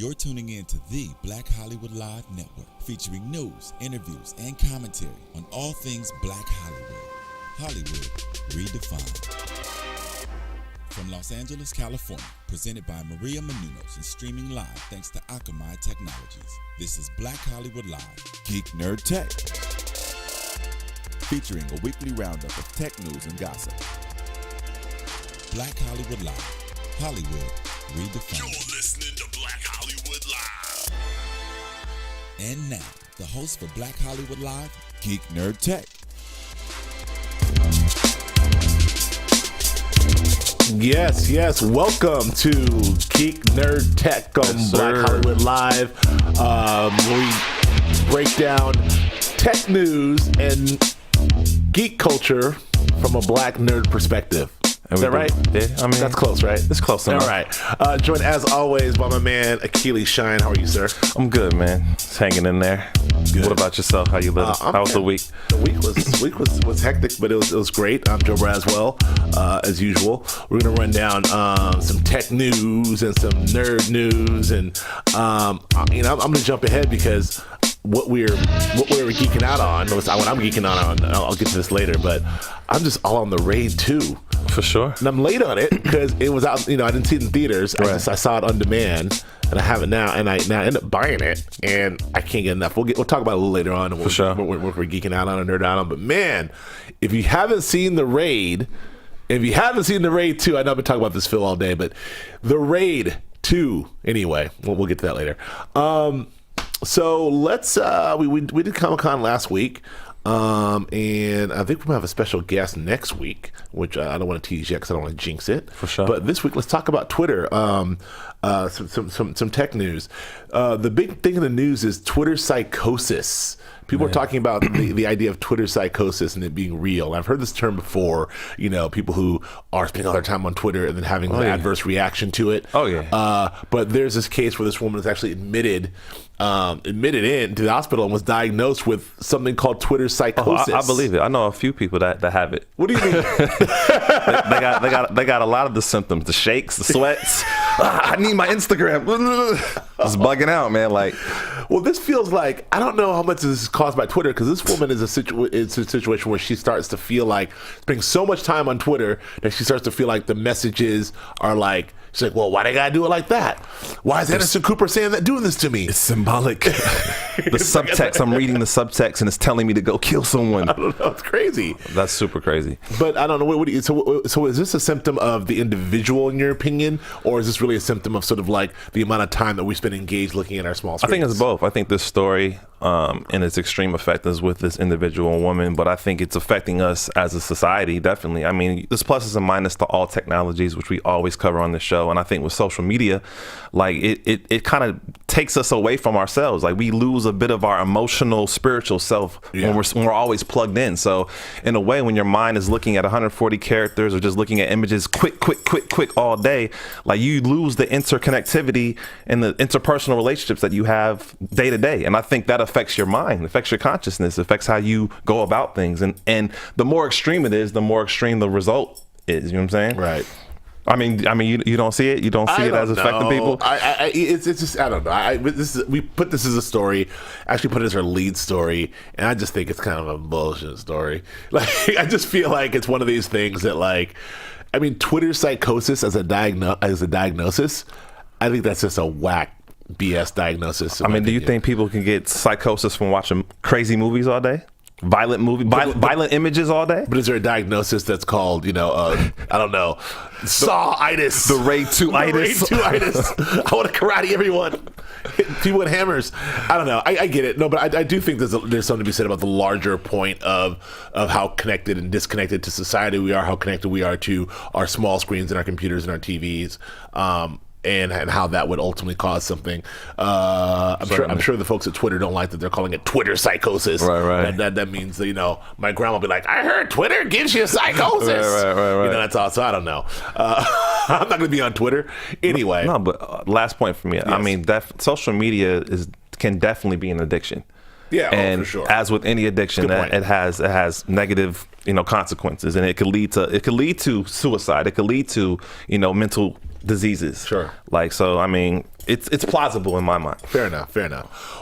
You're tuning in to the Black Hollywood Live Network, featuring news, interviews, and commentary on all things Black Hollywood. Hollywood redefined. From Los Angeles, California, presented by Maria Menounos and streaming live thanks to Akamai Technologies. This is Black Hollywood Live, Geek.Nerd.Tech, featuring a weekly roundup of tech news and gossip. Black Hollywood Live, Hollywood redefined. You're listening to Black Hollywood Live. And now, the host for Black Hollywood Live, Geek.Nerd.Tech. Yes. Welcome to Geek.Nerd.Tech on Black Hollywood Live, where we break down tech news and geek culture from a black nerd perspective. Is that right? Yeah, I mean, that's close, right? It's close enough. All right. Joined as always by my man Achilles Shine. How are you, sir? I'm good, man. Just hanging in there. Good. What about yourself? How you living? How was the week? The week was hectic, but it was great. I'm Joe Braswell, as usual. We're gonna run down some tech news and some nerd news, and I'm gonna jump ahead because what we were geeking out on, what I'm geeking out on, I'll get to this later, but I'm just all on the Raid 2. For sure. And I'm late on it because it was out, I didn't see it in theaters. Right. I saw it on demand, and I have it now, and I end up buying it, and I can't get enough. We'll talk about it a little later on. For sure. We're geeking out on and nerd out on. But man, if you haven't seen the Raid, if you haven't seen the Raid 2, I know I've been talking about this film all day, but the Raid 2, anyway, we'll get to that later. So let's we did Comic-Con last week, and I think we're gonna have a special guest next week, which I don't want to tease yet because I don't want to jinx it. For sure. But this week, let's talk about Twitter. Some tech news. The big thing in the news is Twitter psychosis. People are talking about the idea of Twitter psychosis and it being real. I've heard this term before. People who are spending all their time on Twitter and then having an adverse reaction to it. Oh yeah. But there's this case where this woman is actually admitted into the hospital and was diagnosed with something called Twitter psychosis. I believe it. I know a few people that have it. What do you mean? they got a lot of the symptoms: the shakes, the sweats. I need my Instagram. It's bugging out, man. Well, this feels like, I don't know how much this is caused by Twitter, because this woman is a situation where she starts to feel like spending so much time on Twitter that she starts to feel like the messages are like, she's like, well, why they gotta do it like that? Why is Anderson Cooper doing this to me? It's symbolic. The subtext, I'm reading the subtext and it's telling me to go kill someone. I don't know, it's crazy. That's super crazy. But I don't know, so is this a symptom of the individual in your opinion, or is this really a symptom of sort of like the amount of time that we spend engaged looking at our small screens? I think it's both. I think this story and its extreme effect is with this individual woman, but I think it's affecting us as a society, definitely. I mean, there's pluses and minuses to all technologies, which we always cover on this show. And I think with social media, it kind of takes us away from ourselves. Like, we lose a bit of our emotional, spiritual self when we're always plugged in. So in a way, when your mind is looking at 140 characters or just looking at images quick all day, like, you lose the interconnectivity and the interpersonal relationships that you have day to day. And I think that affects your mind, affects your consciousness, affects how you go about things. And the more extreme it is, the more extreme the result is. You know what I'm saying? Right. I mean, you don't see it. You don't see it as affecting people. It's just, I don't know. We put this as a story. Actually, put it as our lead story, and I just think it's kind of a bullshit story. Like, I just feel like it's one of these things that, Twitter psychosis as a diagnosis. I think that's just a whack BS diagnosis. I mean, do you think people can get psychosis from watching crazy movies all day? Violent images all day? But is there a diagnosis that's called, I don't know, Saw-itis? The Raid 2-itis? I want to karate everyone. Hit people with hammers. I don't know. I get it. No, but I do think there's something to be said about the larger point of how connected and disconnected to society we are, how connected we are to our small screens and our computers and our TVs. And how that would ultimately cause something. I'm sure the folks at Twitter don't like that they're calling it Twitter psychosis. Right. And that means that, my grandma will be like, I heard Twitter gives you psychosis. Right. That's all. So I don't know. I'm not going to be on Twitter anyway. No, but last point for me. Yes. I mean, social media can definitely be an addiction. Yeah, and for sure. As with any addiction, it has negative consequences, and it could lead to suicide. It could lead to mental diseases. Sure. Like, so I mean, it's plausible in my mind. Fair enough.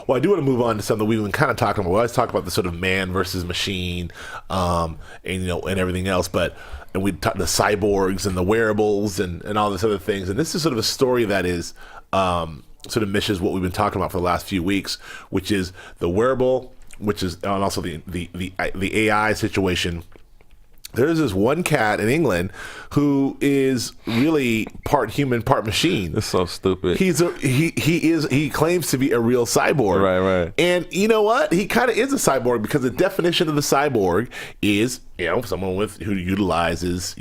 Well, I do want to move on to something we've been kind of talking about. We always talk about the sort of man versus machine, and everything else, and we talk the cyborgs and the wearables and all this other things. And this is sort of a story that is sort of misses what we've been talking about for the last few weeks, which is the wearable, and also the AI situation. There's this one cat in England who is really part human, part machine. It's so stupid. He claims to be a real cyborg. Right. And you know what? He kind of is a cyborg, because the definition of the cyborg is, someone who utilizes,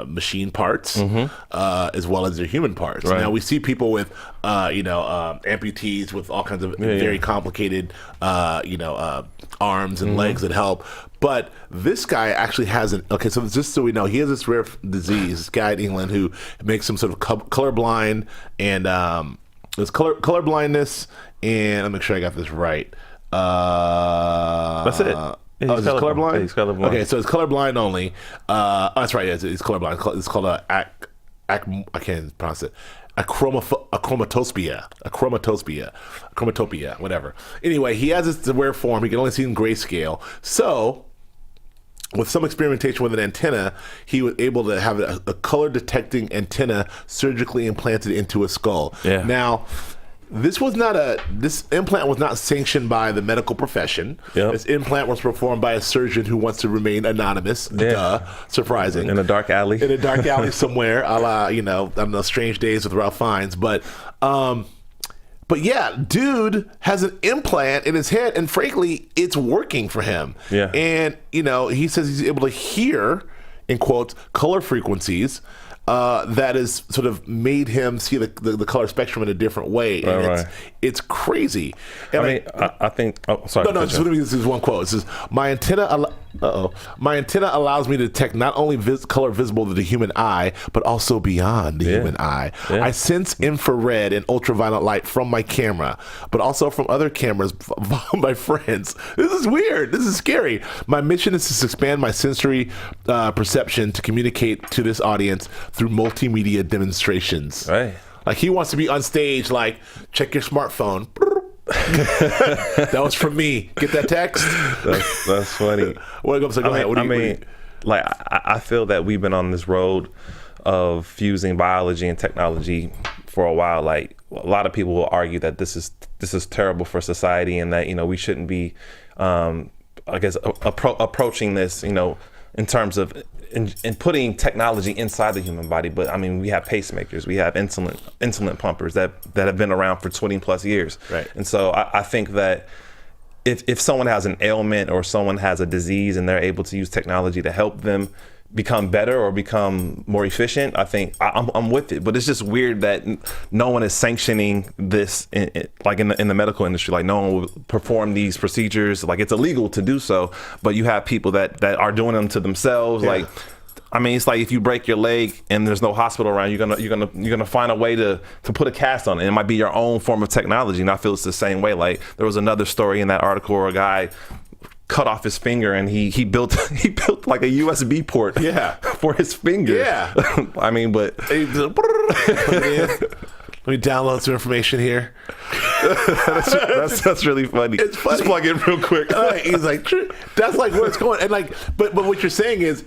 machine parts, as well as their human parts. Right. Now we see people with, amputees with all kinds of very complicated, arms and legs that help. But this guy actually has so just so we know, he has this rare disease, this guy in England who makes him sort of colorblind, and there's color blindness, and let me make sure I got this right. That's it. Is it colorblind? Yeah, he's colorblind. Okay, so it's colorblind only. That's right, it's colorblind. It's called I can't pronounce it. Chromatopia, whatever. Anyway, he has this rare form. He can only see in grayscale. So, with some experimentation with an antenna, he was able to have a color detecting antenna surgically implanted into his skull. Yeah. Now, this implant was not sanctioned by the medical profession. Yep. This implant was performed by a surgeon who wants to remain anonymous. Yeah. Duh. Surprising. In a dark alley. In a dark alley somewhere, a la, I don't know, Strange Days with Ralph Fiennes. But yeah, dude has an implant in his head, and frankly, it's working for him. Yeah. And, he says he's able to hear, in quotes, color frequencies, that has sort of made him see the color spectrum in a different way. And it's crazy. And I think. Oh, sorry. No. This is one quote. It says, "My antenna allows me to detect not only color visible to the human eye, but also beyond the human eye. Yeah. I sense infrared and ultraviolet light from my camera, but also from other cameras from my friends. This is weird. This is scary. My mission is to expand my sensory perception to communicate to this audience through multimedia demonstrations." Right. Like, he wants to be on stage, like, check your smartphone. That was from me. Get that text? That's funny. Go ahead. I feel that we've been on this road of fusing biology and technology for a while. Like, a lot of people will argue that this is terrible for society, and that we shouldn't be, approaching this, in terms of in putting technology inside the human body. But I mean, we have pacemakers, we have insulin pumpers that have been around for 20 plus years. Right. And so I think that if someone has an ailment or someone has a disease and they're able to use technology to help them become better or become more efficient, I think I'm with it. But it's just weird that no one is sanctioning this in the medical industry. Like, no one will perform these procedures. Like, it's illegal to do so, but you have people that are doing them to themselves. Yeah. Like, I mean, it's like if you break your leg and there's no hospital around, you're gonna find a way to put a cast on it. It might be your own form of technology, and I feel it's the same way. Like, there was another story in that article where a guy cut off his finger and he built like a USB port for his finger. Yeah. I mean, but let me download some information here. that's really funny. It's funny. Just plug in real quick. He's like, that's like where it's going. And like, but what you're saying is,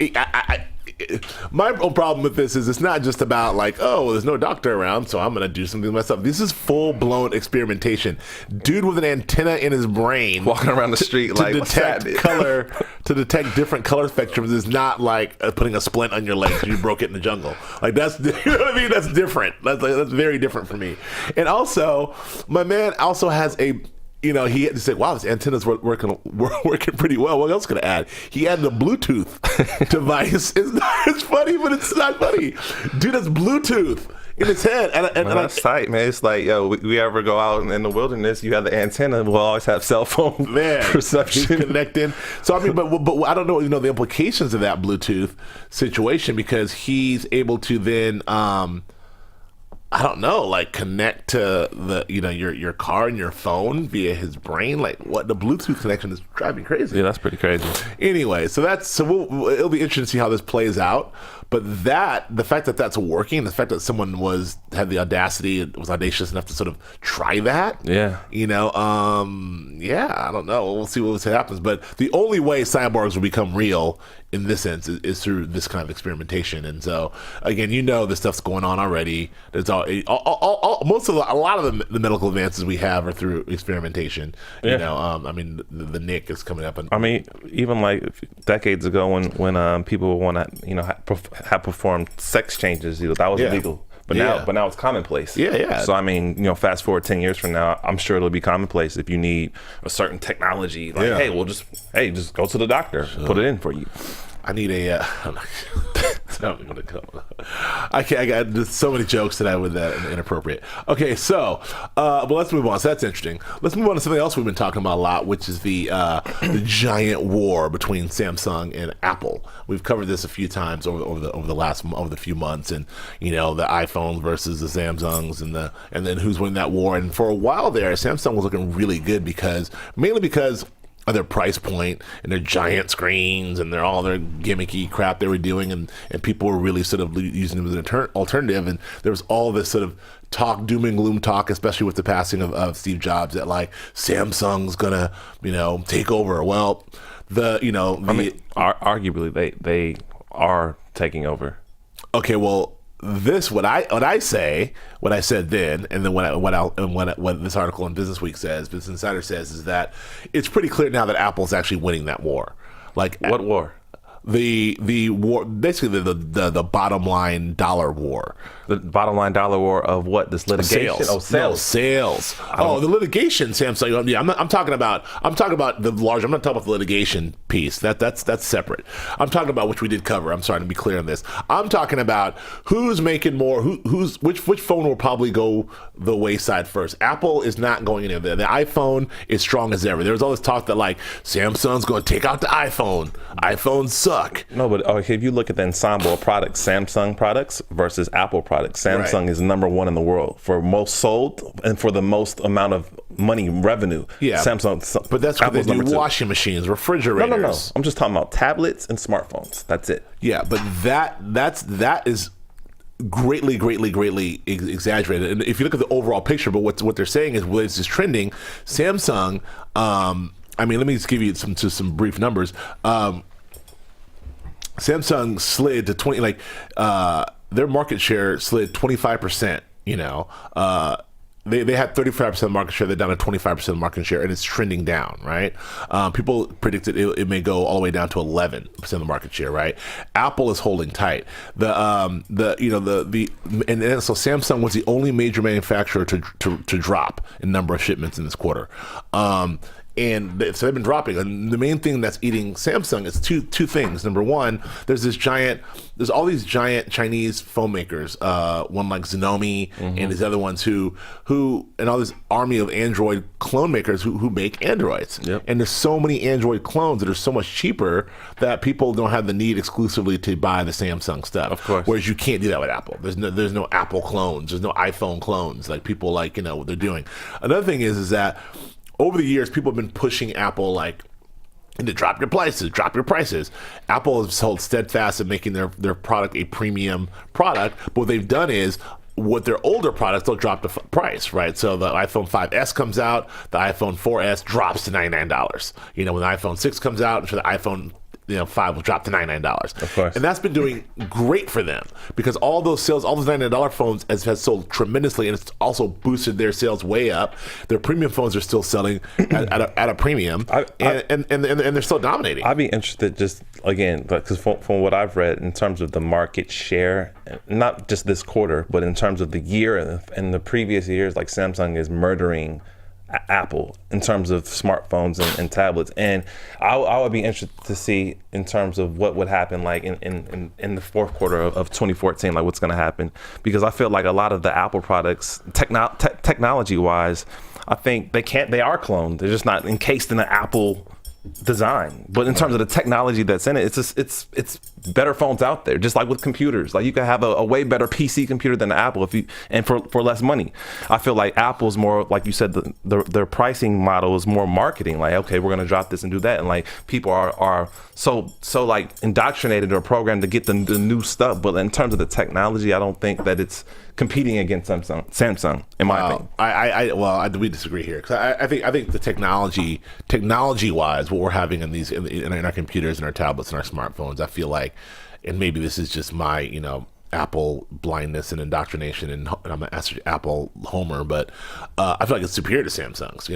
my own problem with this is it's not just about like, oh, there's no doctor around, so I'm gonna do something myself. This is full blown experimentation. Dude with an antenna in his brain walking around the street to like detect color, to detect different color spectrums is not like putting a splint on your leg because you broke it in the jungle. Like, that's, you know what I mean? That's different. That's very different for me. And also, my man also has a, he had to say, wow, this antenna's working pretty well. What else could I add? He added a Bluetooth device. It's funny, but it's not funny. Dude, that's Bluetooth in his head. And that's tight, man. It's like, yo, we ever go out in the wilderness, you have the antenna, we'll always have cell phone perception. He's connecting. So, I mean, but I don't know, the implications of that Bluetooth situation, because he's able to then, I don't know, like, connect to the, your car and your phone via his brain. Like, what, the Bluetooth connection is driving me crazy. Yeah, that's pretty crazy. Anyway, it'll be interesting to see how this plays out. But the fact that that's working, the fact that someone had the audacity, was audacious enough to sort of try that. Yeah. I don't know. We'll see what happens. But the only way cyborgs will become real in this sense is through this kind of experimentation. And so, again, this stuff's going on already. There's a lot of the medical advances we have are through experimentation. Yeah. The NIC is coming up. Even like decades ago when people want to, have performed sex changes, that was illegal. But now it's commonplace. Yeah. So fast forward 10 years from now, I'm sure it'll be commonplace if you need a certain technology. Like, hey, just go to the doctor, put it in for you. I need a. I'm not going to go. I got there's so many jokes that I would inappropriate. Okay, so let's move on. So that's interesting. Let's move on to something else we've been talking about a lot, which is the giant war between Samsung and Apple. We've covered this a few times over the few months, and the iPhones versus the Samsungs, and then who's winning that war. And for a while there, Samsung was looking really good mainly because of their price point and their giant screens and all their gimmicky crap they were doing, and people were really sort of using them as an alternative. And there was all this sort of doom and gloom talk, especially with the passing of Steve Jobs, that like Samsung's gonna take over. Well, arguably they are taking over. Okay, well, what I said then, and then what this article in Business Week says, Business Insider says, is that it's pretty clear now that Apple's actually winning that war. Like, what war? The war, basically the bottom line dollar war. The bottom line dollar war of what? This litigation? Sales. Oh, sales. No, sales. The litigation, Samsung. Yeah, I'm talking about the large. I'm not talking about the litigation piece. That's separate. I'm talking about, which we did cover. I'm sorry to be clear on this. I'm talking about who's making more. Which phone will probably go the wayside first. Apple is not going anywhere. The iPhone is strong as ever. There was all this talk that like Samsung's going to take out the iPhone. iPhones suck. No, but if you look at the ensemble of products, Samsung products versus Apple products, Samsung is number one in the world for most sold and for the most amount of money revenue. Yeah, Samsung. But that's what they do. Washing machines, refrigerators. No. I'm just talking about tablets and smartphones. That's it. Yeah, but that is greatly exaggerated. And if you look at the overall picture, but what they're saying is, well, it's just trending. Samsung. Let me just give you some brief numbers. Samsung slid to 20, their market share slid 25%. They had 35% market share. They're down to 25% market share, and it's trending down. Right? People predicted it may go all the way down to 11% of the market share. Right? Apple is holding tight. So Samsung was the only major manufacturer to drop in number of shipments in this quarter. So they've been dropping. And the main thing that's eating Samsung is two things. Number one, there's all these giant Chinese phone makers, one like Xiaomi, and these other ones who and all this army of Android clone makers who make Androids. Yep. And there's so many Android clones that are so much cheaper that people don't have the need exclusively to buy the Samsung stuff. Of course. Whereas you can't do that with Apple. There's no Apple clones. There's no iPhone clones like people what they're doing. Another thing is that over the years, people have been pushing Apple to drop your prices. Apple has held steadfast in making their product a premium product, but what they've done is, with their older products, they'll drop the price, right? So the iPhone 5S comes out, the iPhone 4S drops to $99. When the iPhone 6 comes out, I'm sure the iPhone 5 will drop to $99. Of course. And that's been doing great for them because all those $99 phones has sold tremendously, and it's also boosted their sales way up. Their premium phones are still selling at a premium, and they're still dominating. I'd be interested, just again, because from what I've read in terms of the market share, not just this quarter, but in terms of the year and the previous years, like Samsung is murdering Apple in terms of smartphones and tablets, and I would be interested to see in terms of what would happen like in the fourth quarter of 2014, like what's going to happen, because I feel like a lot of the Apple products, technology wise, I think they are cloned. They're just not encased in the Apple design, but in terms of the technology that's in it, it's better phones out there, just like with computers. Like you can have a way better PC computer than Apple and for less money. I feel like Apple's more, like you said, their pricing model is more marketing. Like, okay, we're gonna drop this and do that, and like people are so like indoctrinated or programmed to get the new stuff. But in terms of the technology, I don't think that it's competing against Samsung, in my opinion. We disagree here, because I think the technology wise, what we're having in our computers and our tablets and our smartphones, I feel like, and maybe this is just my Apple blindness and indoctrination, and I'm an Apple homer, but I feel like it's superior to Samsung's.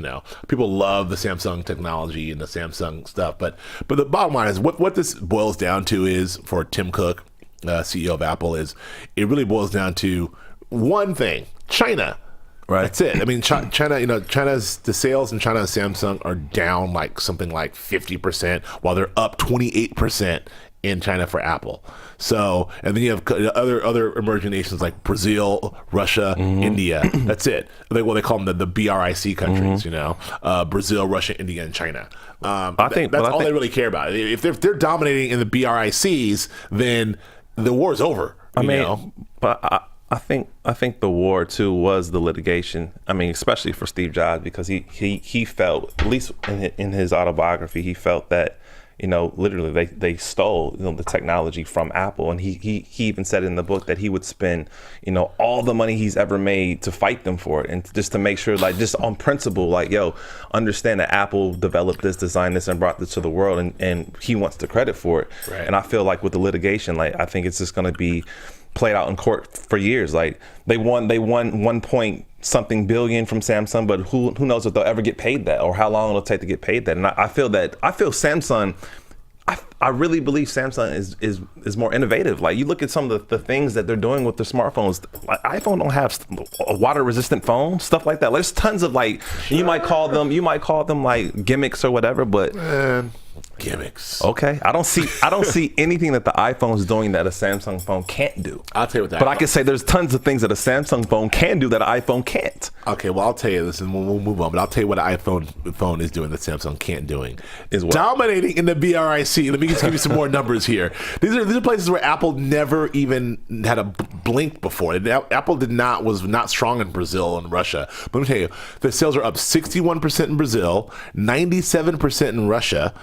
People love the Samsung technology and the Samsung stuff, but the bottom line is what this boils down to is, for Tim Cook, CEO of Apple, is it really boils down to one thing: China. Right. That's it. I mean, China. The sales in China of Samsung are down like something like 50%, while they're up 28% in China for Apple. So, and then you have other emerging nations like Brazil, Russia, India. That's it. They call them the BRIC countries. Brazil, Russia, India, and China. I think that's all they really care about. If they're dominating in the BRICs, then the war's over. I think the war too was the litigation. I mean, especially for Steve Jobs, because he felt, at least in his autobiography, he felt that literally they stole the technology from Apple, and he even said in the book that he would spend all the money he's ever made to fight them for it, and just to make sure, like, just on principle, like, understand that Apple developed this, designed this, and brought this to the world, and he wants the credit for it. Right. And I feel like with the litigation, like, I think it's just going to be played out in court for years. Like they won 1 point something billion from Samsung, but who knows if they'll ever get paid that, or how long it'll take to get paid that. And I feel Samsung, I really believe Samsung is more innovative. Like, you look at some of the things that they're doing with their smartphones. Like, iPhone don't have a water resistant phone, stuff like that. There's tons of, like, you might call them like gimmicks or whatever, but gimmicks. Okay, I don't see anything that the iPhone is doing that a Samsung phone can't do. I'll tell you what that. But I can say there's tons of things that a Samsung phone can do that an iPhone can't. Okay, well, I'll tell you this, and we'll move on. But I'll tell you what an iPhone phone is doing that Samsung can't doing. Is what? Dominating in the BRIC. Let me just give you some more numbers here. These are places where Apple never even had a blink before. Apple was not strong in Brazil and Russia. But let me tell you, the sales are up 61% in Brazil, 97% in Russia.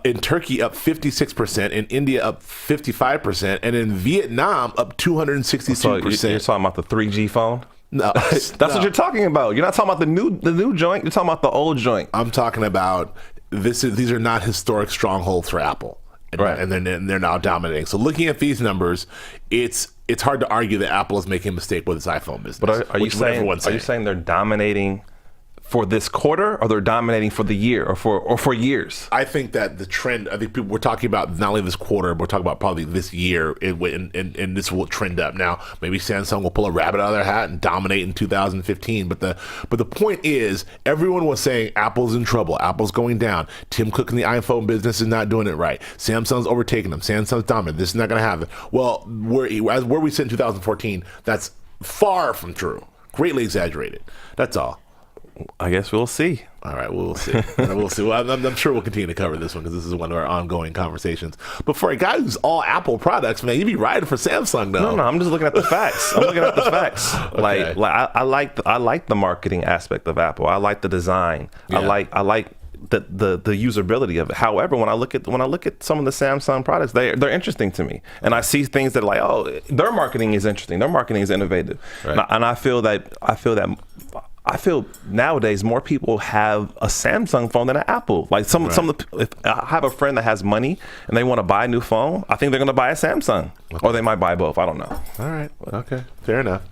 In Turkey, up 56%. In India, up 55%. And in Vietnam, up 262%. So you're talking about the 3G phone? No. That's what you're talking about. You're not talking about the new joint. You're talking about the old joint. I'm talking about these are not historic strongholds for Apple. Right. And they're now dominating. So looking at these numbers, it's hard to argue that Apple is making a mistake with its iPhone business. But are you saying they're dominating for this quarter, or they're dominating for the year, or for years? I think that the trend, we're talking about not only this quarter, but we're talking about probably this year, and this will trend up. Now, maybe Samsung will pull a rabbit out of their hat and dominate in 2015, but the point is, everyone was saying Apple's in trouble, Apple's going down, Tim Cook in the iPhone business is not doing it right, Samsung's overtaking them, Samsung's dominant, this is not going to happen. Well, where we sit in 2014, that's far from true, greatly exaggerated. That's all. I guess we'll see. All right, we'll see. We'll see. Well, I'm sure we'll continue to cover this one, because this is one of our ongoing conversations. But for a guy who's all Apple products, man, you'd be riding for Samsung, though. No, I'm just looking at the facts. Okay. Like I like the marketing aspect of Apple. I like the design. Yeah. I like the usability of it. However, when I look at some of the Samsung products, they're interesting to me, and I see things that are like, oh, their marketing is interesting. Their marketing is innovative, right. And I feel nowadays more people have a Samsung phone than an Apple. Like if I have a friend that has money and they want to buy a new phone, I think they're going to buy a Samsung, or they might buy both. I don't know. All right. Okay. Fair enough.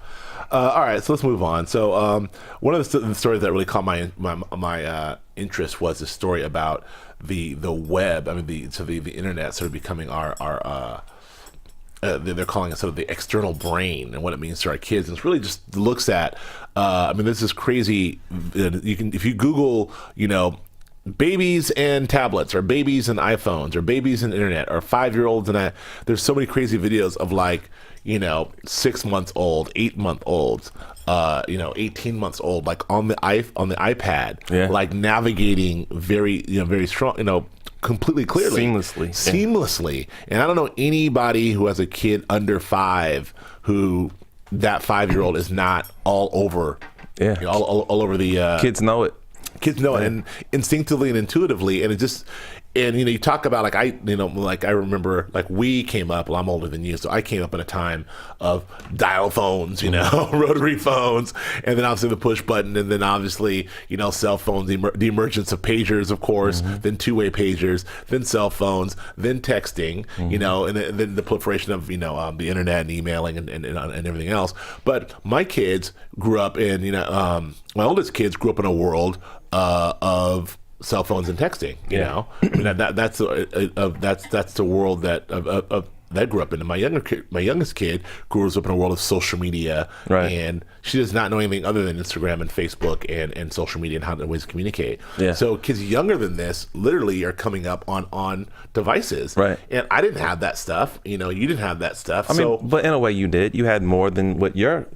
All right. So let's move on. So one of the stories that really caught my interest was the story about the web. I mean, the internet sort of becoming our they're calling it sort of the external brain, and what it means to our kids. And it really just looks at, this is crazy. If you Google, babies and tablets, or babies and iPhones, or babies and internet, or 5-year-olds, and there's so many crazy videos of 6 months old, 8-month-olds, 18 months old, like on the iPad, yeah. Like navigating very strong, completely clearly. Seamlessly. And I don't know anybody who has a kid under 5 who that 5-year-old is not all over. Yeah. All over the... Kids know it. Kids know it, and instinctively and intuitively, and it just... And, you talk about, I remember, we came up, well, I'm older than you, so I came up in a time of dial phones, rotary phones, and then obviously the push button, and then obviously, cell phones, the emergence of pagers, of course, then two-way pagers, then cell phones, then texting, and then the proliferation of, the internet and emailing and everything else. But my kids grew up in, my oldest kids grew up in a world of cell phones and texting, you know. I mean, that's the world that that grew up in. And my youngest kid grows up in a world of social media, and she does not know anything other than Instagram and Facebook and social media and how the ways to communicate. Yeah. So kids younger than this literally are coming up on devices, right? And I didn't have that stuff. You didn't have that stuff. I mean, but in a way, you did. You had more than what your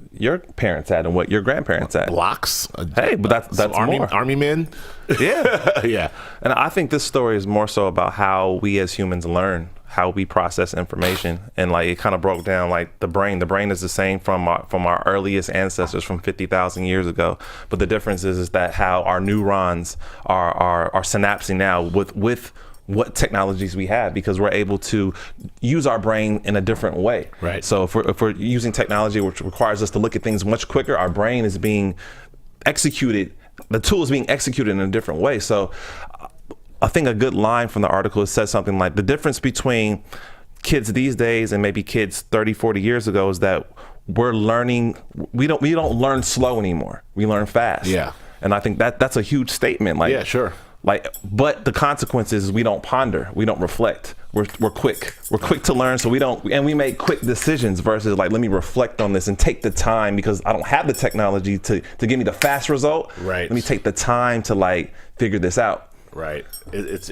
parents had and what your grandparents had. Blocks. Hey, but that's army men. Yeah. Yeah. And I think this story is more so about how we as humans learn, how we process information, and it kind of broke down the brain. The brain is the same from our earliest ancestors from 50,000 years ago, but the difference is that how our neurons are synapsing now with what technologies we have, because we're able to use our brain in a different way. Right. So if we're using technology which requires us to look at things much quicker, our brain is being executed. The tool is being executed in a different way. So I think a good line from the article says something like, the difference between kids these days and maybe kids 30, 40 years ago is that we're learning, we don't learn slow anymore. We learn fast. Yeah. And I think that's a huge statement. Yeah, sure. But the consequence is we don't ponder, we don't reflect. We're quick. We're quick to learn, so we make quick decisions versus let me reflect on this and take the time, because I don't have the technology to give me the fast result. Right. Let me take the time to figure this out. Right. It's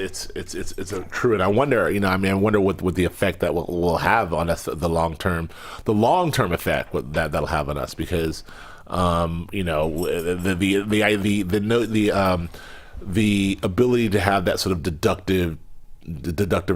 true, and I wonder, I wonder what the effect that will have on us, the long term effect that'll have on us, because the ability to have that sort of deductive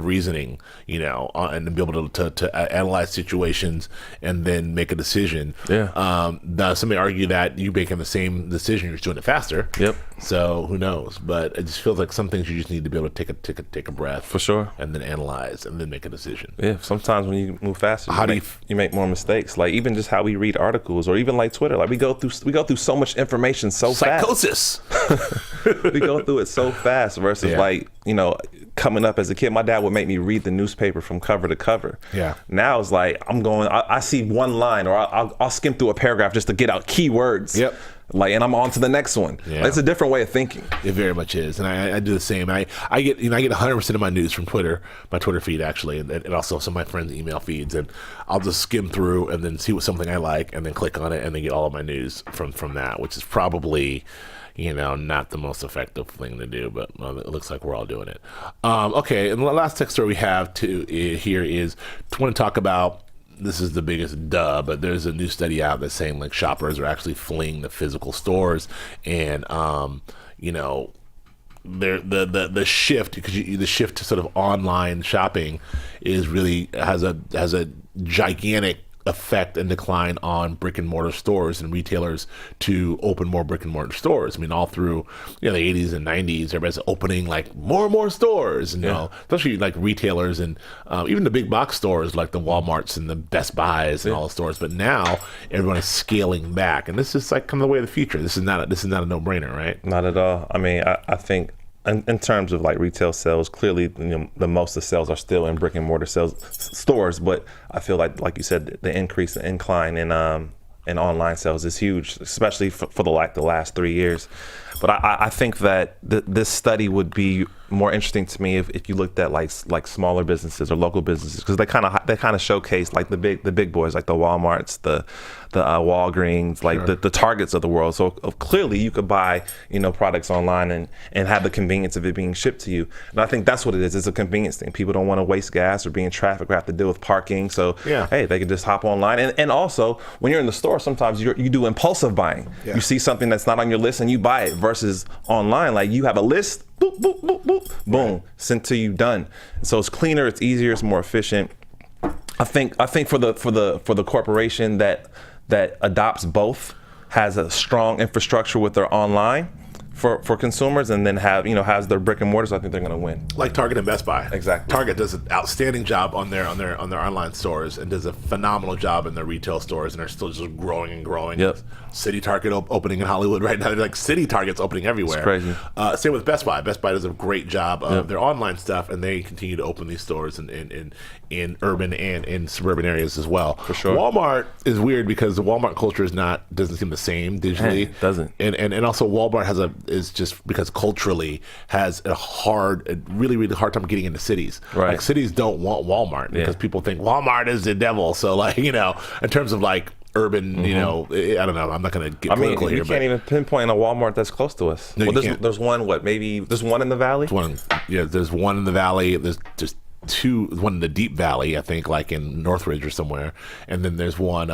reasoning, and be able to analyze situations and then make a decision. Yeah. Somebody argue that you making the same decision, you're just doing it faster. Yep. So who knows? But it just feels like some things you just need to be able to take a breath. For sure. And then analyze and then make a decision. Yeah. Sometimes when you move faster, you make more mistakes. Even just how we read articles, or even Twitter. We go through so much information so Psychosis. fast. We go through it so fast versus coming up as a kid, my dad would make me read the newspaper from cover to cover. Yeah. Now it's I see one line, or I'll skim through a paragraph just to get out keywords. Yep. And I'm on to the next one. Yeah. It's a different way of thinking. It very much is, and I do the same. I get 100% of my news from Twitter, my Twitter feed actually, and also some of my friends' email feeds, and I'll just skim through and then see what something I like, and then click on it, and then get all of my news from that, which is probably not the most effective thing to do, but it looks like we're all doing it. Okay, and the last tech story we have here is to want to talk about. This is the biggest duh, but there's a new study out that's saying shoppers are actually fleeing the physical stores, and the shift, because the shift to sort of online shopping is really has a gigantic effect and decline on brick and mortar stores and retailers to open more brick and mortar stores. I mean, all through the 80s and 90s, everybody's opening more and more stores, and especially retailers and even the big box stores like the Walmarts and the Best Buys and all the stores. But now everyone is scaling back, and this is kind of the way of the future. This is not a no-brainer, right? Not at all. I mean, I think in terms of retail sales, clearly the most of the sales are still in brick and mortar stores, but I feel like you said, the incline in online sales is huge, especially for the last 3 years. But I think that this study would be more interesting to me if you looked at like smaller businesses or local businesses, because they kind of showcase the big boys, like the Walmarts, the Walgreens, sure. the Targets of the world. So clearly you could buy products online and have the convenience of it being shipped to you. And I think that's what it is. It's a convenience thing. People don't want to waste gas or be in traffic or have to deal with parking. So hey, they can just hop online. And also when you're in the store, sometimes you do impulsive buying. Yeah. You see something that's not on your list and you buy it, versus online. Like you have a list, boop, boop, boop, boop, boom, sent to you, done. So it's cleaner, it's easier, it's more efficient. I think for the corporation that adopts both, has a strong infrastructure with their online for consumers, and then has their brick and mortars, I think they're going to win. Like Target and Best Buy. Exactly. Target does an outstanding job on their online stores, and does a phenomenal job in their retail stores, and they're still just growing and growing. Yep. City Target opening in Hollywood right now. They're like City Targets opening everywhere. It's crazy. Same with Best Buy. Best Buy does a great job of their online stuff, and they continue to open these stores in urban and in suburban areas as well. For sure. Walmart is weird because the Walmart culture doesn't seem the same digitally. It doesn't. And also Walmart is just because culturally has a really, really hard time getting into cities. Right. Like cities don't want Walmart because people think Walmart is the devil. So like, in terms of like urban, I don't know. I'm not going to get political here. You can't even pinpoint a Walmart that's close to us. No, there's one. There's one in the valley. There's one in the valley. There's two. One in the Deep Valley, I think, like in Northridge or somewhere, and then there's one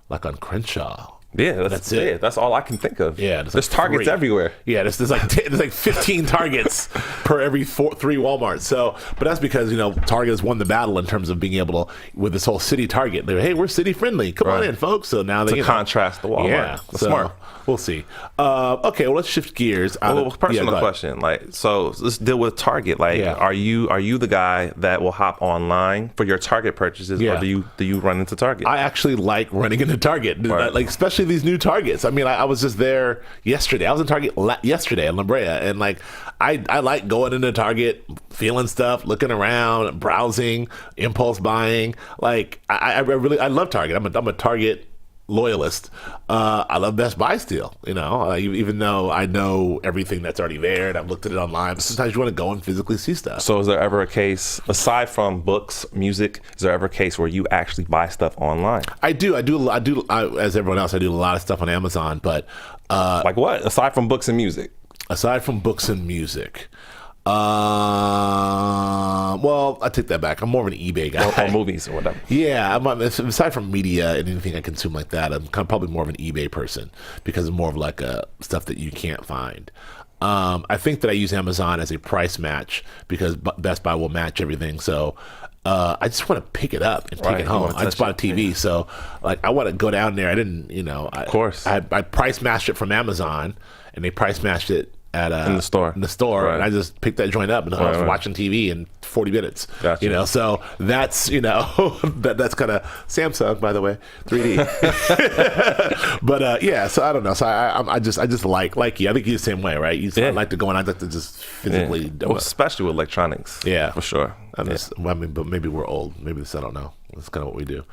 like on Crenshaw. Yeah, that's it. That's all I can think of. Yeah, there's Targets everywhere. Yeah, there's like 15 Targets per every 3 Walmarts. So, but that's because Target has won the battle in terms of being able to, with this whole city Target. They're, hey, we're city friendly. Come on in, folks. So now they contrast the Walmart. Yeah, so smart. We'll see. Okay, well, let's shift gears. Personal question. So let's deal with Target. Are you the guy that will hop online for your Target purchases, or do you run into Target? I actually like running into Target, like especially these new Targets. I mean, I was just there yesterday. I was in Target yesterday in La Brea, and like I like going into Target, feeling stuff, looking around, browsing, impulse buying. Like I love Target. I'm a Target loyalist. I love Best Buy still, even though I know everything that's already there and I've looked at it online, but sometimes you want to go and physically see stuff. So is there ever a case, aside from books, music, is there ever a case where you actually buy stuff online? I do, as everyone else, I do a lot of stuff on Amazon, but like what? Aside from books and music? Aside from books and music. Well, I take that back. I'm more of an eBay guy. Or movies or whatever. Yeah, aside from media and anything I consume like that, I'm probably more of an eBay person because it's more of like stuff that you can't find. I think that I use Amazon as a price match because Best Buy will match everything. So I just want to pick it up and take it home. I just bought a TV, so like I want to go down there. I didn't, of course. I price matched it from Amazon, and they price matched it in the store, right. And I just picked that joint up, and I was watching TV in 40 minutes. Gotcha. So that's that's kind of Samsung, by the way, 3D. But so I don't know. So I just like you. I think you're the same way, right? You like to go and I like to just physically do it. Especially with electronics. Yeah, for sure. But maybe we're old. Maybe I don't know. That's kind of what we do.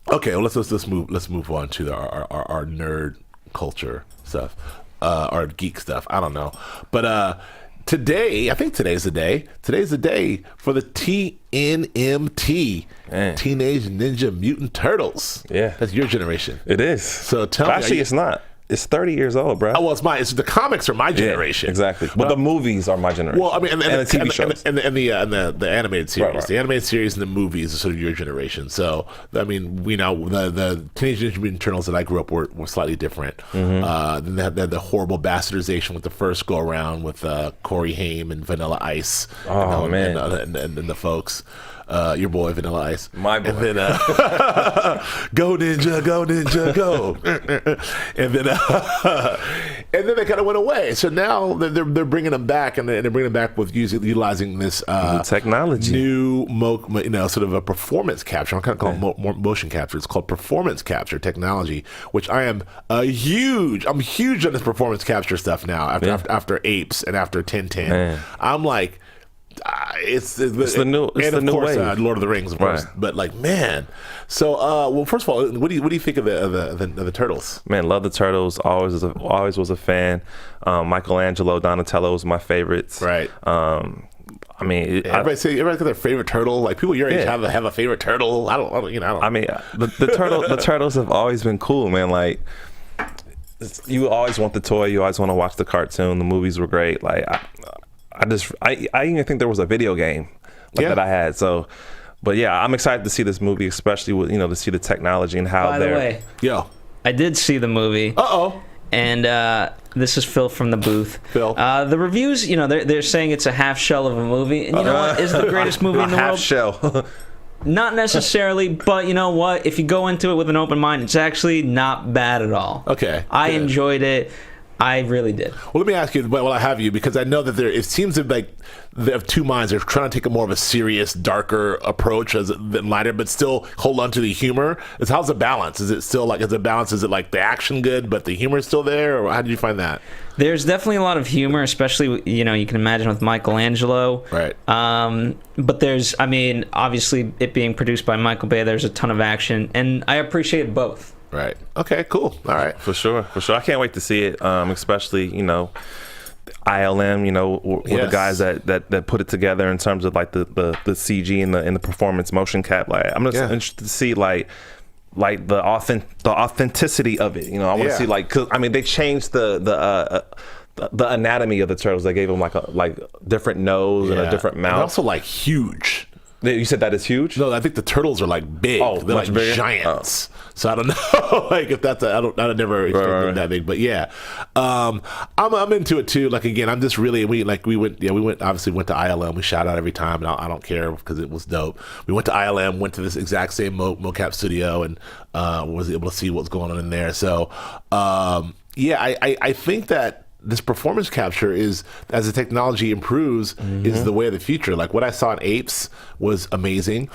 Okay, well, let's move on to our nerd culture stuff, or geek stuff. I don't know, but today, I think today's the day. Today's the day for the TNMT, Teenage Ninja Mutant Turtles. Yeah, that's your generation. It is. So tell me, actually, it's not. It's 30 years old, bro. Oh, well, it's the comics are my generation. Yeah, exactly. But the movies are my generation. Well, I mean, and the TV shows. And the animated series. Right. The animated series and the movies are sort of your generation. So, I mean, the Teenage Ninja Mutant Turtles that I grew up were slightly different. Then they had the horrible bastardization with the first go around with Corey Haim and Vanilla Ice. Oh, man. And the folks. Your boy Vanilla Ice, my boy, and then go ninja, go, and then they kind of went away. So now they're bringing them back, and they're bringing them back with utilizing this new technology, sort of a performance capture. I'm kind of calling it motion capture. It's called performance capture technology, which I'm huge on this performance capture stuff now. After Apes and after Tintin, man. I'm like. It's the new wave. Lord of the Rings, of course. But like, man. So, well, first of all, what do you think of the Turtles? Man, love the Turtles. Always was a fan. Michelangelo, Donatello was my favorites. Right. I mean, everybody's got their favorite turtle. Like people your age have a favorite turtle. I don't. I mean, the Turtles have always been cool, man. Like. You always want the toy. You always want to watch the cartoon. The movies were great. Like. I even think there was a video game that I had. So, but yeah, I'm excited to see this movie, especially with to see the technology and how By the way, I did see the movie. And this is Phil from the booth. Phil. The reviews, they're saying it's a half shell of a movie. And you know what? Is the greatest movie in the half world? shell. Not necessarily, but you know what? If you go into it with an open mind, it's actually not bad at all. Okay. I good. enjoyed it. I really did. Well, let me ask you while I have you, because I know that it seems like they have two minds. They're trying to take a more of a serious, darker approach than lighter, but still hold on to the humor. How's the balance? Is it still is it like the action good, but the humor is still there? Or how did you find that? There's definitely a lot of humor, especially, you can imagine with Michelangelo. Right. But there's, obviously it being produced by Michael Bay, there's a ton of action, and I appreciate both. Right. Okay, cool. All right. For sure. I can't wait to see it, especially, ILM, were the guys that put it together in terms of like the CG and the performance motion cap. Like, I'm just interested to see like the authenticity of it. I want to see they changed the anatomy of the turtles. They gave them like a different nose and a different mouth. And also like huge. You said that is huge? No, I think the turtles are like big. Oh, they're much like bigger? giants. So I don't know, if that's I never expected that big, but yeah, I'm into it too. Like again, I'm just really we went obviously went to ILM. We shout out every time, and I don't care because it was dope. We went to ILM, went to this exact same mocap studio, and was able to see what's going on in there. So I think that this performance capture is, as the technology improves, is the way of the future. Like what I saw in Apes was amazing.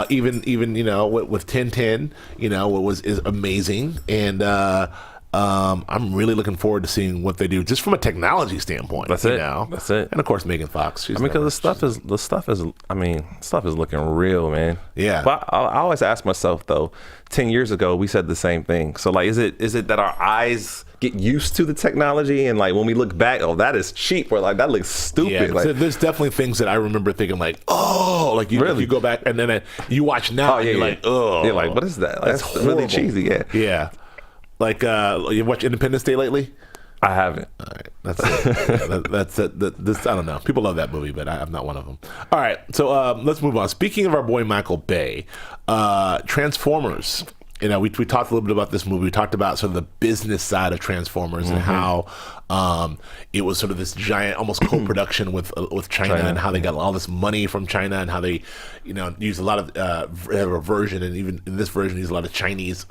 Even with 1010, is amazing. And I'm really looking forward to seeing what they do just from a technology standpoint. That's it. And of course Megan Fox. Because the stuff is looking real, man. Yeah. But I always ask myself though, 10 years ago we said the same thing. So like, is it that our eyes get used to the technology, and like when we look back, that is cheap, or like that looks stupid? Yeah, like, so there's definitely things that I remember thinking like, you go back and then you watch now, and you're like, oh, you're like, what is that? Like, that's really cheesy. Yeah. Like you watch Independence Day lately? I haven't. All right, that's it. That's it. This I don't know. People love that movie, but I'm not one of them. All right, so let's move on. Speaking of our boy Michael Bay, Transformers. We talked a little bit about this movie. We talked about sort of the business side of Transformers and how it was sort of this giant, almost co-production with China, and how they got all this money from China, and how they, use a lot of a version, and even in this version, use a lot of Chinese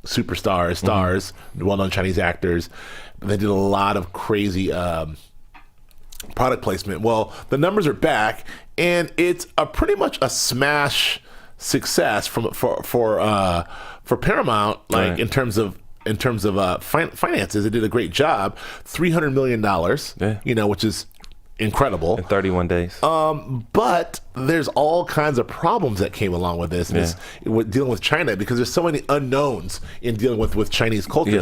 stars, well-known Chinese actors. They did a lot of crazy product placement. Well, the numbers are back, and it's pretty much a smash success for Paramount, like in terms of finances. They did a great job. $300 million, which is incredible. In 31 days. But there's all kinds of problems that came along with this, with dealing with China, because there's so many unknowns in dealing with Chinese culture.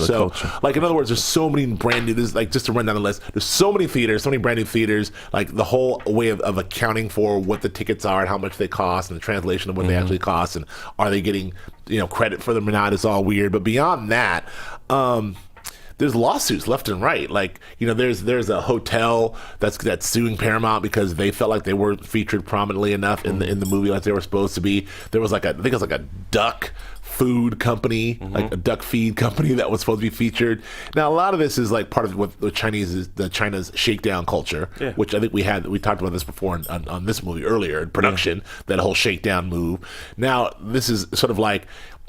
Like, in other words, there's so many brand new, just to run down the list, there's so many brand new theaters, like the whole way of accounting for what the tickets are and how much they cost, and the translation of what they actually cost, and are they getting, credit for them or not, is all weird. But beyond that, there's lawsuits left and right. Like, there's a hotel that's suing Paramount because they felt like they weren't featured prominently enough in the movie like they were supposed to be. There was I think it was like a duck food company, like a duck feed company that was supposed to be featured. Now, a lot of this is like part of what China's shakedown culture, which I think we talked about this before on this movie earlier in production, that whole shakedown move. Now, this is sort of like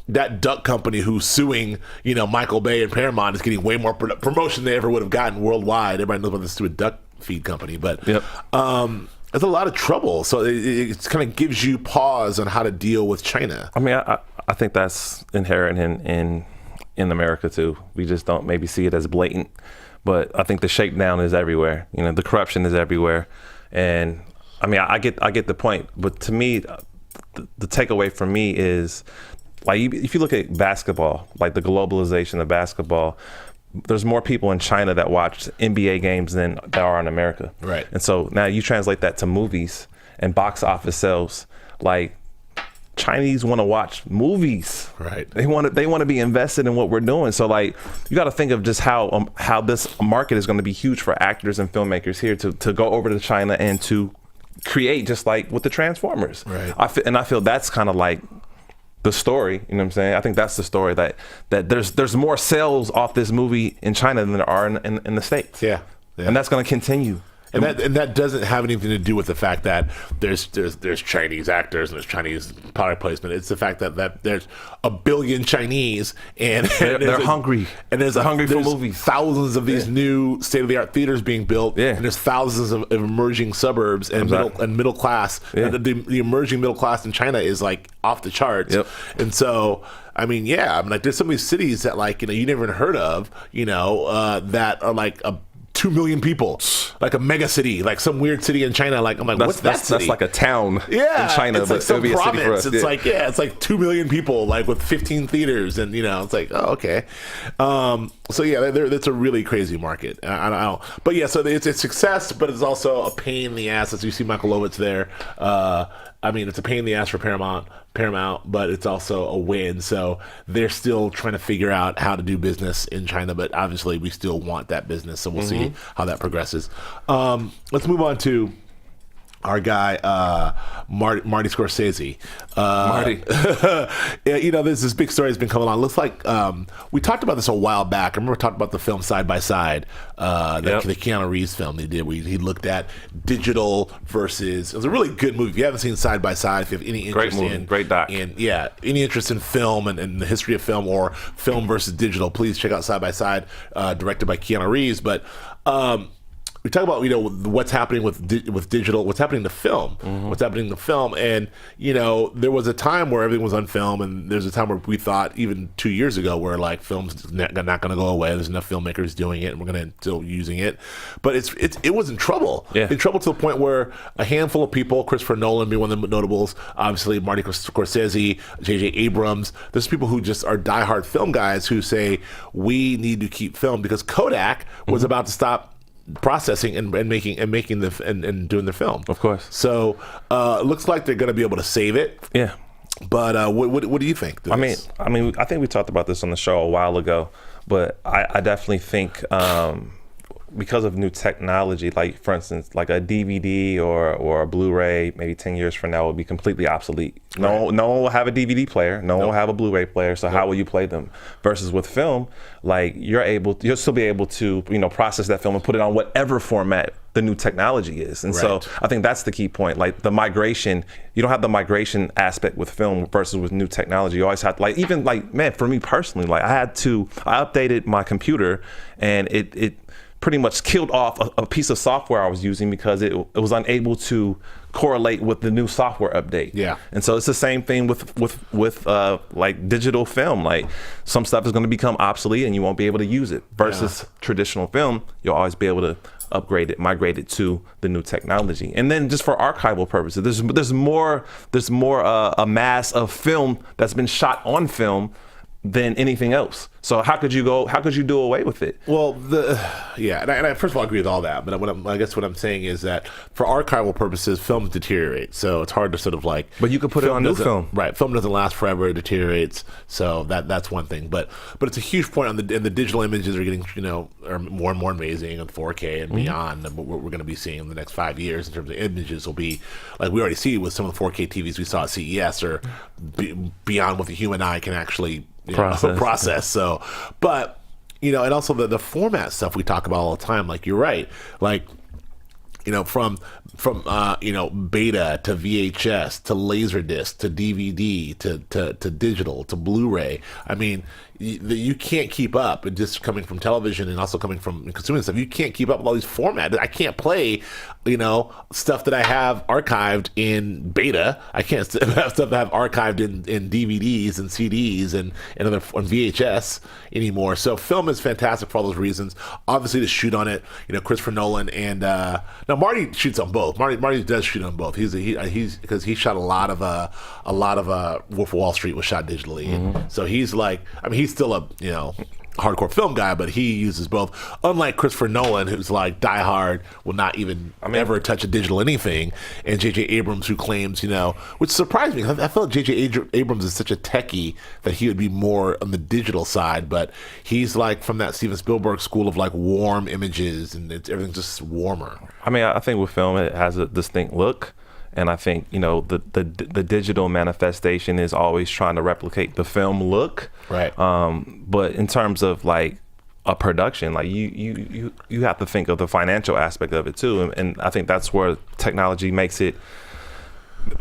that duck company who's suing, Michael Bay and Paramount is getting way more promotion they ever would have gotten worldwide. Everybody knows about this stupid duck feed company, but there's a lot of trouble. So it kind of gives you pause on how to deal with China. I think that's inherent in America too. We just don't maybe see it as blatant, but I think the shakedown is everywhere. The corruption is everywhere, and I get the point. But to me, the takeaway from me is, like, if you look at basketball, like the globalization of basketball, there's more people in China that watch NBA games than there are in America. Right. And so now you translate that to movies and box office sales. Like, Chinese want to watch movies. Right. They want to be invested in what we're doing. So like, you got to think of just how this market is going to be huge for actors and filmmakers here to go over to China and to create, just like with the Transformers. Right. I feel that's kind of like the story. You know what I'm saying? I think that's the story, that there's more sales off this movie in China than there are in the States. Yeah. And that's going to continue. And that doesn't have anything to do with the fact that there's Chinese actors and there's Chinese product placement. It's the fact that there's a billion Chinese and they're hungry. And there's hungry for there's movies. Thousands of these new state-of-the-art theaters being built. Yeah. And there's thousands of emerging suburbs and middle class. Yeah. The emerging middle class in China is like off the charts. Yep. And so, I mean, yeah, like there's so many cities that like, you never even heard of, that are like 2 million people, like a mega city, like some weird city in China. Like, I'm like, what's that city? That's like a town in China, it's like but some it'll be a city for province. us. It's like 2 million people, like with 15 theaters, and it's like, oh, okay. So yeah, that's a really crazy market. I don't, but yeah, so it's a success, but it's also a pain in the ass. As you see, Michael Lovitz there. I mean, it's a pain in the ass for Paramount, but it's also a win. So they're still trying to figure out how to do business in China, but obviously we still want that business. So we'll see how that progresses. Let's move on to our guy, Marty Scorsese. Marty. There's this big story that's been coming on. Looks like we talked about this a while back. I remember talking about the film Side by Side, the Keanu Reeves film they did. He looked at digital versus. It was a really good movie. If you haven't seen Side by Side, if you have any interest great doc. Any interest in film and the history of film or film versus digital, please check out Side by Side, directed by Keanu Reeves. But we talk about what's happening with digital, what's happening to film, and there was a time where everything was on film, and there's a time where we thought even 2 years ago where like film's not going to go away. There's enough filmmakers doing it, and we're going to still using it, but it was in trouble. Yeah. In trouble to the point where a handful of people, Christopher Nolan being one of the notables, obviously Marty Scorsese, J.J. Abrams. There's people who just are diehard film guys who say we need to keep film because Kodak was about to stop processing and making and doing the film, of course. So it looks like they're going to be able to save it. Yeah. But what do you think? I mean, I think we talked about this on the show a while ago, but I definitely think because of new technology, like for instance, like a DVD or a Blu-ray, maybe 10 years from now will be completely obsolete. No one will have a DVD player. No one will have a Blu-ray player. So how will you play them? Versus with film, like you'll still be able to process that film and put it on whatever format the new technology is. And so I think that's the key point. Like the migration, you don't have the migration aspect with film versus with new technology. You always have to, for me personally, like I updated my computer and it pretty much killed off a piece of software I was using because it was unable to correlate with the new software update. Yeah. And so it's the same thing with like digital film. Like some stuff is going to become obsolete and you won't be able to use it. Versus traditional film, you'll always be able to upgrade it, migrate it to the new technology. And then just for archival purposes, there's more a mass of film that's been shot on film than anything else. So how could you do away with it? Well, and I first of all agree with all that, but I guess what I'm saying is that for archival purposes, films deteriorate. So it's hard to sort of like. But you could put it on new film, right? Film doesn't last forever; it deteriorates. So that's one thing. But it's a huge point on the digital images are getting are more and more amazing in 4K and beyond. And what we're going to be seeing in the next 5 years in terms of images will be like we already see with some of the 4K TVs we saw at CES or beyond what the human eye can actually process. So, but and also the format stuff we talk about all the time. Like you're right. Like from beta to VHS to Laserdisc to DVD to digital to Blu-ray. I mean, you can't keep up. And just coming from television and also coming from consuming stuff, you can't keep up with all these formats. I can't play, stuff that I have archived in beta. I can't have stuff that I have archived in DVDs and CDs and other on VHS anymore. So film is fantastic for all those reasons. Obviously, to shoot on it, Christopher Nolan and now Marty shoots on both. Marty does shoot on both. He's because he shot a lot of Wolf of Wall Street was shot digitally, and so he's like, he's still a hardcore film guy, but he uses both. Unlike Christopher Nolan, who's like diehard, will not even ever touch a digital anything, and J.J. Abrams, who claims, which surprised me. I felt J.J. Abrams is such a techie that he would be more on the digital side, but he's like from that Steven Spielberg school of like warm images, and everything's just warmer. I think with film, it has a distinct look. And I think, you know, the digital manifestation is always trying to replicate the film look. Right. But in terms of like a production, like you have to think of the financial aspect of it too. And I think that's where technology makes it.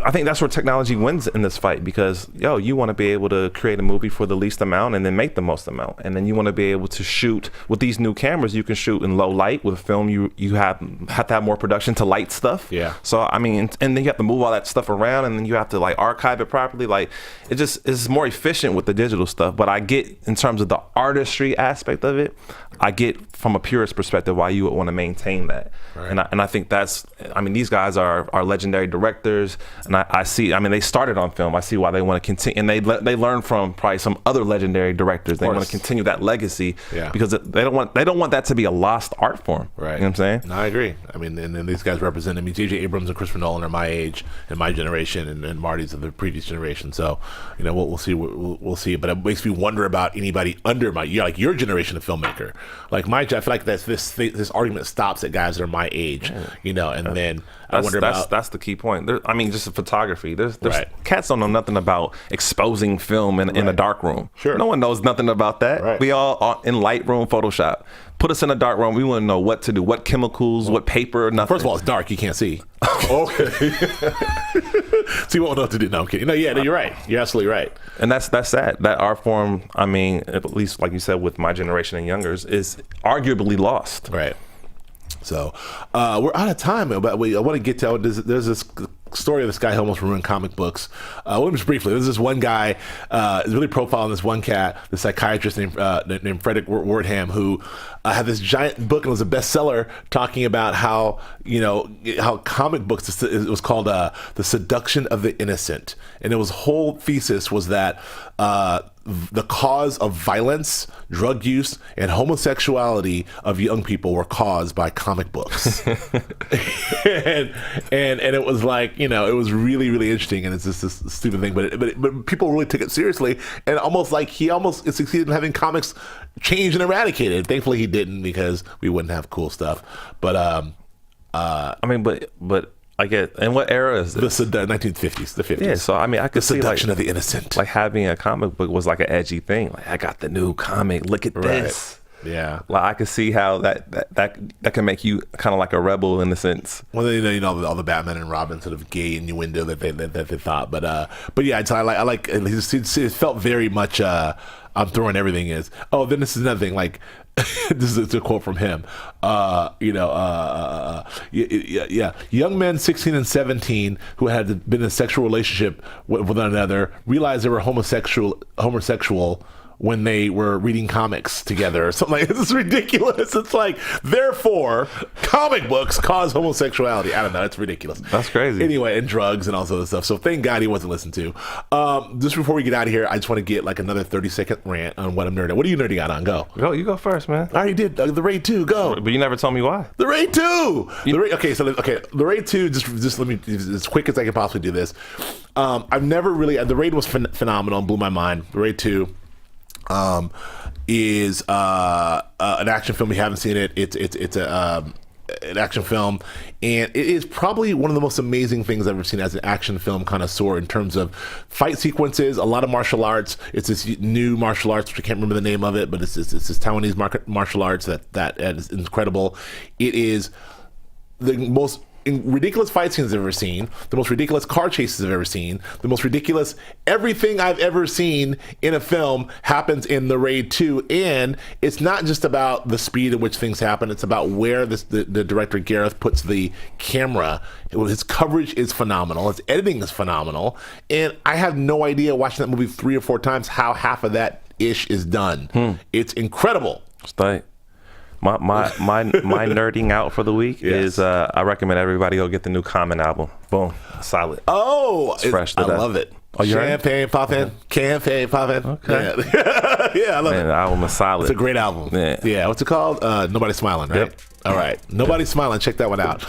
I think that's where technology wins in this fight, because you want to be able to create a movie for the least amount and then make the most amount, and then you want to be able to shoot with these new cameras. You can shoot in low light. With film, you have to have more production to light stuff. Yeah. So I mean, and then you have to move all that stuff around, and then you have to like archive it properly. Like it just is more efficient with the digital stuff. But I get, in terms of the artistry aspect of it, I get from a purist perspective why you would want to maintain that. Right. And I think that's, I mean, these guys are legendary directors. And I see, I mean, they started on film. I see why they want to continue. And they learn from probably some other legendary directors. They want to continue that legacy, because they don't want that to be a lost art form. Right. You know what I'm saying? No, I agree. I mean, and these guys represent, I mean, J.J. Abrams and Christopher Nolan are my age and my generation, and Marty's of the previous generation. So, you know, we'll see. We'll see. But it makes me wonder about anybody under like your generation of filmmaker. Like I feel like this argument stops at guys that are my age, you know, and then I wonder about. That's the key point. I mean, just photography. There's right. Cats don't know nothing about exposing film in a dark room. Sure. No one knows nothing about that. Right. We all are in Lightroom, Photoshop. Put us in a dark room. We wouldn't know what to do, what chemicals, what paper, nothing. First of all, it's dark. You can't see. Okay. So you won't know what to do. No, I'm kidding. No, you're right. You're absolutely right. And that's sad. That art form, I mean, at least like you said, with my generation and youngers, is arguably lost. Right. So we're out of time, but I want to get to, there's this story of this guy who almost ruined comic books. Well, just briefly, there's this one guy, is really profiling this one cat, the psychiatrist named Frederick Wardham, who had this giant book and was a bestseller, talking about how comic books, it was called The Seduction of the Innocent, and his whole thesis was that the cause of violence, drug use, and homosexuality of young people were caused by comic books. and it was like, it was really, really interesting, and it's just this stupid thing, but people really took it seriously, and almost like he almost succeeded in having comics changed and eradicated. Thankfully he didn't, because we wouldn't have cool stuff. But I mean, but I get, and what era is this? The 1950s, the 50s. Yeah, so I mean, I could see seduction of the innocent. Like having a comic book was like an edgy thing. Like, I got the new comic. Look at this. Yeah. Like I could see how that can make you kind of like a rebel in a sense. Well, all the Batman and Robin sort of gay innuendo that they thought, but yeah, so I like it felt very much. I'm throwing everything is. Oh, then this is another thing. Like, this is a quote from him. Young men 16 and 17 who had been in a sexual relationship with one another realized they were homosexual when they were reading comics together or something like this. It's ridiculous. It's like, therefore, comic books cause homosexuality. I don't know. It's ridiculous. That's crazy. Anyway, and drugs and all sorts of stuff. So thank God he wasn't listened to. Just before we get out of here, I just want to get like another 30-second rant on what I'm nerding. What are you nerding out on? Go. You go first, man. I already did. The Raid 2. Go. But you never told me why. The Raid 2. The Raid 2. Just let me, as quick as I can possibly do this. I've never really. The Raid was phenomenal and blew my mind. The Raid 2. Is an action film. If you haven't seen it, it's an action film, and it is probably one of the most amazing things I've ever seen as an action film connoisseur in terms of fight sequences, a lot of martial arts. It's this new martial arts, which I can't remember the name of it, but it's this Taiwanese martial arts that is incredible. It is the most ridiculous fight scenes I've ever seen, the most ridiculous car chases I've ever seen, the most ridiculous everything I've ever seen in a film happens in The Raid 2. And it's not just about the speed at which things happen, it's about where the director Gareth puts the camera. His coverage is phenomenal, his editing is phenomenal, and I have no idea, watching that movie 3 or 4 times, how half of that ish is done. It's incredible. It's tight. My nerding out for the week is I recommend everybody go get the new Common album. Boom, solid. Oh, it's fresh. I love it. Oh, you Champagne poppin', champagne poppin'. Okay. Yeah, I love it. The album is solid. It's a great album. Yeah. What's it called? Nobody's Smiling, right? Yep. All right. Nobody's Smiling. Check that one out.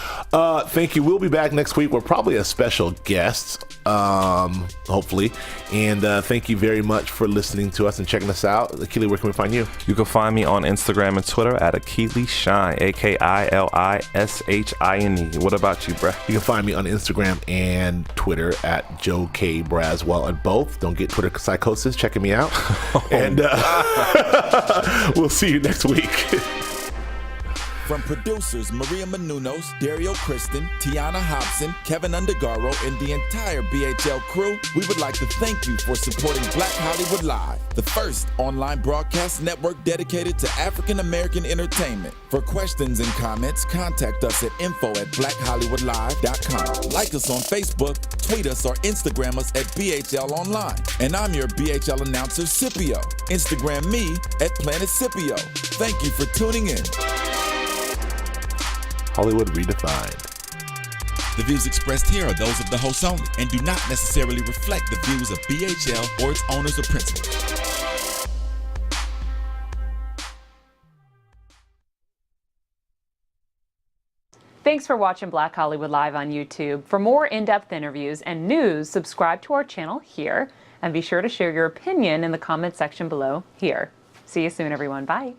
Thank you. We'll be back next week with probably a special guest. hopefully. And thank you very much for listening to us and checking us out. Akili, where can we find you? You can find me on Instagram and Twitter at Akili Shine, AKILISHINE. What about you, bruh? You can find me on Instagram and Twitter at Joe K. Braswell at both. Don't get Twitter psychosis checking me out. And we'll see you next week. From producers Maria Menounos, Dario Kristen, Tiana Hobson, Kevin Undergaro, and the entire BHL crew, we would like to thank you for supporting Black Hollywood Live, the first online broadcast network dedicated to African American entertainment. For questions and comments, contact us at info@blackhollywoodlive.com. Like us on Facebook, tweet us, or Instagram us at BHL Online. And I'm your BHL announcer, Scipio. Instagram me at Planet Scipio. Thank you for tuning in. Hollywood Redefined. The views expressed here are those of the hosts only and do not necessarily reflect the views of BHL or its owners or principals. Thanks for watching Black Hollywood Live on YouTube. For more in-depth interviews and news, subscribe to our channel here, and be sure to share your opinion in the comment section below here. See you soon, everyone. Bye.